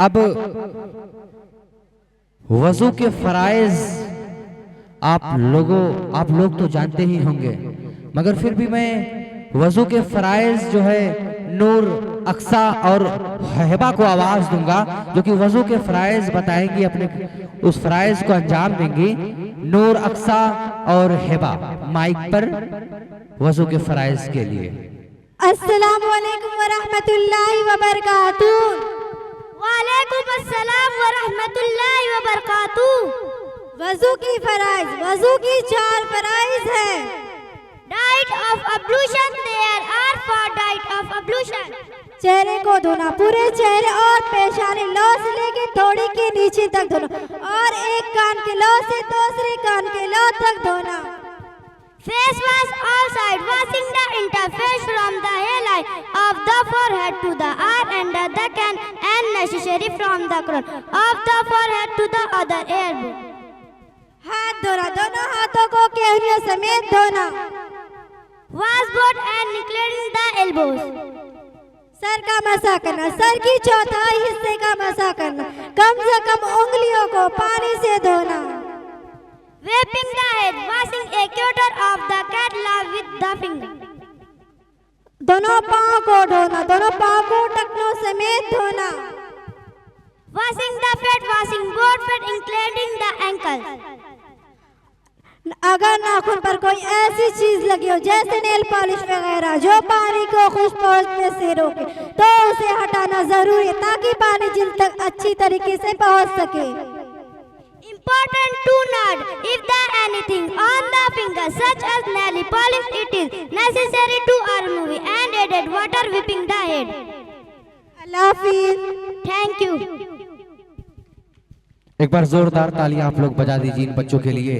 अब वजू के फराइज आप लोग तो जानते ही होंगे, मगर फिर भी मैं वजू के फराइज जो है नूर, अक्सा और हिबा को आवाज दूंगा, जो कि वजू के फराइज बताएंगी, अपने उस फराइज को अंजाम देंगी। नूर, अक्सा और हिबा माइक पर वजू के फराइज के लिए। अस्सलाम वालेकुम व रहमतुल्लाहि व बरकातुहू। वालेकुम अस्सलाम व रहमतुल्लाहि व बरकातुहू। वजू की फराइज, वजू की 4 फराइज है। Diet of ablution, there are 4 diet of ablution. चेहरे को धोना, पूरे चेहरे और पेशानी लो से लेके थोड़ी के नीचे तक धोना, और एक कान के लो से दूसरे कान के लो तक धोना। Face wash outside, washing the interface from the hairline of the forehead to the eye under the can, and necessary from the crown of the forehead to the other elbow. हाथ धोना, दोनों हाथों को केहनियों समेत धोना। Wash both and including the elbows. Sir का मसा करना, सर की चौथाई हिस्से का मसा करना, कम से कम उंगलियों को पानी से धोना। Wiping the head, washing a quarter of the catalogue with the finger. दोनों पाँव को धोना, दोनों पाँव को टखनों समेत धोना। Washing the feet, washing both feet including the ankles. अगर नाखून पर कोई ऐसी चीज लगी हो जैसे नेल पॉलिश वगैरह जो पानी को खुश पहुंचने से रोके, तो उसे हटाना जरूरी है ताकि पानी जिल्द तक अच्छी तरीके से पहुंच सके। Important to note, if there anything on the finger such as nail polish, it is necessary to remove it and added water whipping the head. Allah Hafiz. Thank you. एक बार जोरदार तालियां आप लोग बजा दीजिए इन बच्चों के लिए।